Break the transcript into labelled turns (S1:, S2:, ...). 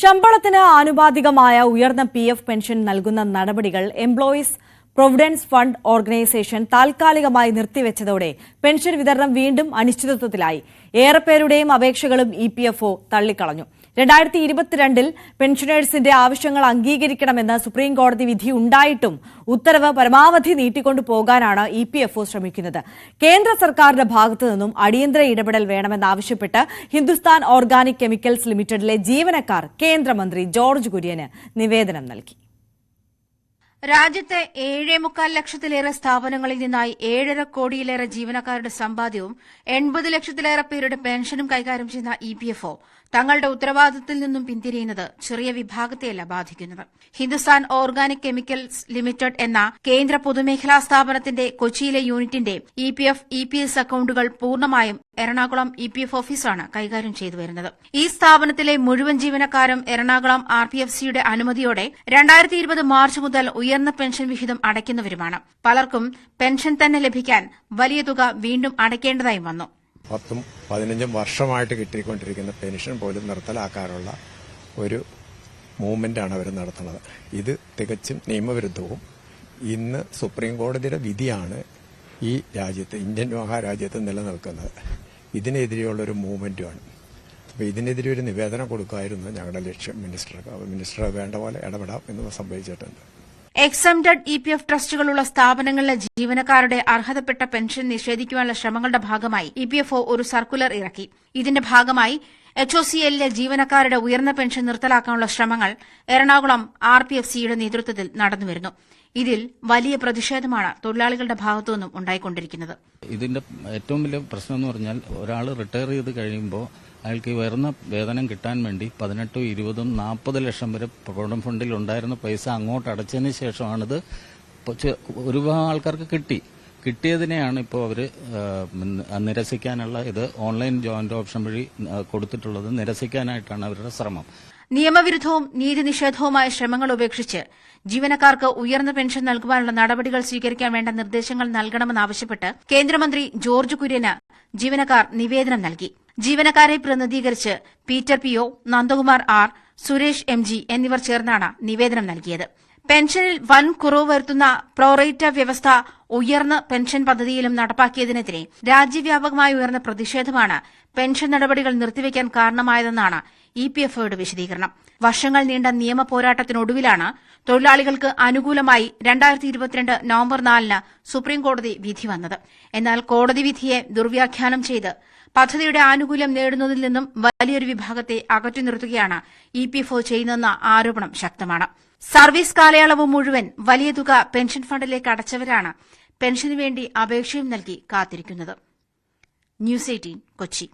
S1: ശമ്പളത്തിന് ആനുപാതികമായ ഉയർന്ന പിഎഫ് പെൻഷൻ നൽകുന്ന നടപടികൾ എംപ്ലോയീസ് പ്രൊവിഡൻസ് ഫണ്ട് ഓർഗനൈസേഷൻ താൽക്കാലികമായി നിർത്തിവെച്ചതോടെ പെൻഷൻ വിതരണം വീണ്ടും അനിശ്ചിതത്വത്തിലായി. ഏറെപ്പേരുടെയും അപേക്ഷകളും ഇപിഎഫ്ഒ തള്ളിക്കളഞ്ഞു. 2022 പെൻഷനേഴ്സിന്റെ ആവശ്യങ്ങൾ അംഗീകരിക്കണമെന്ന് സുപ്രീംകോടതി വിധിയുണ്ടായിട്ടും ഉത്തരവ് പരമാവധി നീട്ടിക്കൊണ്ടു പോകാനാണ് ഇപിഎഫ്ഒ ശ്രമിക്കുന്നത്. കേന്ദ്ര സർക്കാരിന്റെ ഭാഗത്തുനിന്നും അടിയന്തര ഇടപെടൽ വേണമെന്നാവശ്യപ്പെട്ട് ഹിന്ദുസ്ഥാൻ ഓർഗാനിക് കെമിക്കൽസ് ലിമിറ്റഡിലെ ജീവനക്കാർ കേന്ദ്രമന്ത്രി ജോർജ് കുര്യന് നിവേദനം നൽകി.
S2: രാജ്യത്തെ 7.25 ലക്ഷത്തിലേറെ സ്ഥാപനങ്ങളിൽ നിന്നായി 7.5 കോടിയിലേറെ ജീവനക്കാരുടെ സമ്പാദ്യവും 80 ലക്ഷത്തിലേറെ പേരുടെ പെൻഷനും കൈകാര്യം ചെയ്യുന്ന ഇപിഎഫ്ഒ തങ്ങളുടെ ഉത്തരവാദിത്തത്തിൽ നിന്നും പിന്തിരിയുന്നത് ചെറിയ വിഭാഗത്തെയല്ല ബാധിക്കുന്നത്. ഹിന്ദുസ്ഥാൻ ഓർഗാനിക് കെമിക്കൽസ് ലിമിറ്റഡ് എന്ന കേന്ദ്ര പൊതുമേഖലാ സ്ഥാപനത്തിന്റെ കൊച്ചിയിലെ യൂണിറ്റിന്റെ ഇപിഎഫ് ഇപിഎസ് അക്കൌണ്ടുകൾ പൂർണ്ണമായും എറണാകുളം ഇപിഎഫ് ഓഫീസാണ് കൈകാര്യം ചെയ്തുവരുന്നത്. ഈ സ്ഥാപനത്തിലെ മുഴുവൻ ജീവനക്കാരും എറണാകുളം ആർപിഎഫ്സിയുടെ അനുമതിയോടെ 2020 മാർച്ച് മുതൽ ഉയർന്ന പെൻഷൻ വിഹിതം അടയ്ക്കുന്നവരുമാണ്. പലർക്കും പെൻഷൻ തന്നെ ലഭിക്കാൻ വലിയ തുക വീണ്ടും അടയ്ക്കേണ്ടതായും വന്നു.
S3: 10-15 വർഷമായിട്ട് കിട്ടിക്കൊണ്ടിരിക്കുന്ന പെൻഷൻ പോലും നിർത്തലാക്കാനുള്ള ഒരു മൂവ്മെന്റാണ് അവർ നടത്തുന്നത്. ഇത് തികച്ചും നിയമവിരുദ്ധവും ഇന്ന് സുപ്രീം കോടതിയുടെ വിധിയാണ് ഈ രാജ്യത്ത്, ഇന്ത്യൻ മഹാരാജ്യത്ത് നിലനിൽക്കുന്നത്. ഇതിനെതിരെയുള്ള ഒരു മൂവ്മെന്റുമാണ്. അപ്പോൾ ഇതിനെതിരെ ഒരു നിവേദനം കൊടുക്കുമായിരുന്നു ഞങ്ങളുടെ ലക്ഷ്യം. മിനിസ്റ്റർ വേണ്ട പോലെ ഇടപെടാം എന്ന് സംഭവിച്ചിട്ടുണ്ട്.
S2: എക്സംപ്റ്റഡ് ഇപിഎഫ് ട്രസ്റ്റുകളുള്ള സ്ഥാപനങ്ങളിലെ ജീവനക്കാരുടെ അർഹതപ്പെട്ട പെൻഷൻ നിഷേധിക്കുവാനുള്ള ശ്രമങ്ങളുടെ ഭാഗമായി ഇപിഎഫ്ഒ ഒരു സർക്കുലർ ഇറക്കി. ഇതിന്റെ ഭാഗമായി എച്ച്ഒസിഎല്ലിലെ ജീവനക്കാരുടെ ഉയർന്ന പെൻഷൻ നിർത്തലാക്കാനുള്ള ശ്രമങ്ങൾ എറണാകുളം ആർപിഎഫ്സിയുടെ നേതൃത്വത്തിൽ നടന്നുവരുന്നു. ഇതിൽ വലിയ പ്രതിഷേധമാണ് തൊഴിലാളികളുടെ ഭാഗത്തുനിന്നും ഉണ്ടായിക്കൊണ്ടിരിക്കുന്നത്.
S4: ഇതിന്റെ ഏറ്റവും വലിയ പ്രശ്നം എന്ന് പറഞ്ഞാൽ ഒരാൾ റിട്ടയർ ചെയ്ത് കഴിയുമ്പോൾ അയാൾക്ക് ഉയർന്ന വേതനം കിട്ടാൻ വേണ്ടി 18, 20, 40 ലക്ഷം വരെ പ്രൊവിഡന്റ് ഫണ്ടിൽ ഉണ്ടായിരുന്ന പൈസ അങ്ങോട്ട് അടച്ചതിന് ശേഷമാണിത് ഒരുപാട് ആൾക്കാർക്ക് കിട്ടിയതിനെയാണ് ഇപ്പോൾ അവർ നിരസിക്കാനുള്ള ഇത് ഓൺലൈൻ ജോയിന്റ് ഓപ്ഷൻ വഴി കൊടുത്തിട്ടുള്ളത്. നിരസിക്കാനായിട്ടാണ് അവരുടെ ശ്രമം.
S2: നിയമവിരുദ്ധവും നീതിനിഷേധവുമായ ശ്രമങ്ങൾ ഉപേക്ഷിച്ച് ജീവനക്കാർക്ക് ഉയർന്ന പെൻഷൻ നൽകുവാനുള്ള നടപടികൾ സ്വീകരിക്കാൻ വേണ്ട നിർദ്ദേശങ്ങൾ നൽകണമെന്നാവശ്യപ്പെട്ട് കേന്ദ്രമന്ത്രി ജോർജ് കുര്യന് ജീവനക്കാർ നിവേദനം നൽകി. ജീവനക്കാരെ പ്രതിനിധീകരിച്ച് Peter PO, Nandakumar R, Suresh MG എന്നിവർ ചേർന്നാണ് നിവേദനം നൽകിയത്. പെൻഷനിൽ വൻ കുറവ് വരുത്തുന്ന പ്രോറേറ്റ വ്യവസ്ഥ ഉയർന്ന പെൻഷൻ പദ്ധതിയിലും നടപ്പാക്കിയതിനെതിരെ രാജ്യവ്യാപകമായി ഉയർന്ന പ്രതിഷേധമാണ് പെൻഷൻ നടപടികൾ നിർത്തിവെക്കാൻ കാരണമായതെന്നാണ് ഇപിഎഫ്ഒയുടെ വിശദീകരണം. വർഷങ്ങൾ നീണ്ട നിയമ പോരാട്ടത്തിനൊടുവിലാണ് തൊഴിലാളികൾക്ക് അനുകൂലമായി 2022 നവംബർ 4 സുപ്രീംകോടതി വിധി വന്നത്. എന്നാൽ കോടതി വിധിയെ ദുർവ്യാഖ്യാനം ചെയ്ത് പദ്ധതിയുടെ ആനുകൂല്യം നേടുന്നതിൽ നിന്നും വലിയൊരു വിഭാഗത്തെ അകറ്റി നിർത്തുകയാണ് ഇപിഎഫ്ഒ ചെയ്യുന്നതെന്ന ആരോപണം ശക്തമാണ്. സർവീസ് കാലയളവ് മുഴുവൻ വലിയ തുക പെൻഷൻ ഫണ്ടിലേക്ക് അടച്ചവരാണ് പെൻഷനുവേണ്ടി അപേക്ഷയും നൽകി കാത്തിരിക്കുന്നത്. ന്യൂസ് 18 കൊച്ചി.